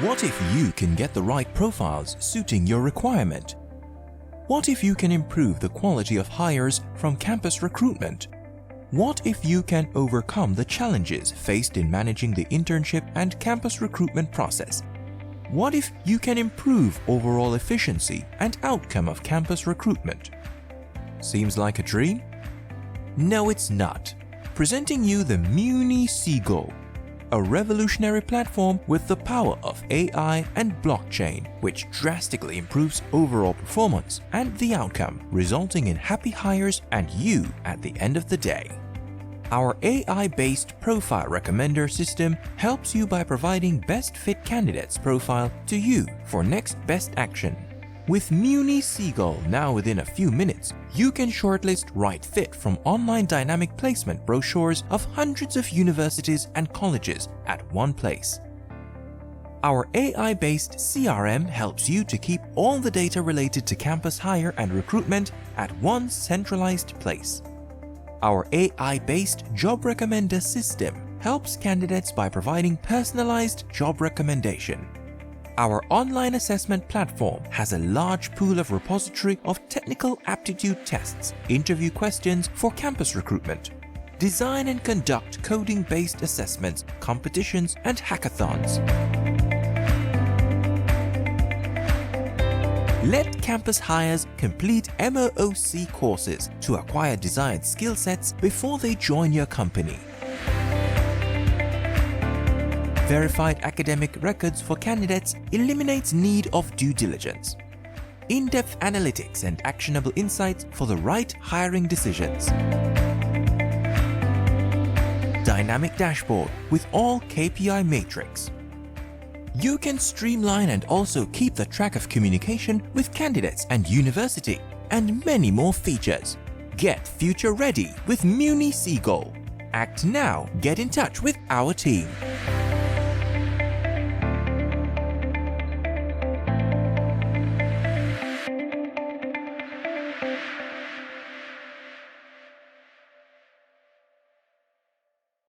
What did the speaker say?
What if you can get the right profiles suiting your requirement? What if you can improve the quality of hires from campus recruitment? What if you can overcome the challenges faced in managing the internship and campus recruitment process? What if you can improve overall efficiency and outcome of campus recruitment? Seems like a dream? No, it's not. Presenting you the mUni Seagull, a revolutionary platform with the power of AI and blockchain, which drastically improves overall performance and the outcome, resulting in happy hires and you at the end of the day. Our AI-based profile recommender system helps you by providing best fit candidates' profile to you for next best action. With mUni Seagull now within a few minutes, you can shortlist right fit from online dynamic placement brochures of hundreds of universities and colleges at one place. Our AI-based CRM helps you to keep all the data related to campus hire and recruitment at one centralized place. Our AI-based job recommender system helps candidates by providing personalized job recommendation. Our online assessment platform has a large pool of repository of technical aptitude tests, interview questions for campus recruitment. Design and conduct coding-based assessments, competitions, and hackathons. Let campus hires complete MOOC courses to acquire desired skill sets before they join your company. Verified academic records for candidates eliminates need of due diligence. In-depth analytics and actionable insights for the right hiring decisions. Dynamic dashboard with all KPI Matrix. You can streamline and also keep the track of communication with candidates and university, and many more features. Get future ready with mUni Seagull. Act now, get in touch with our team.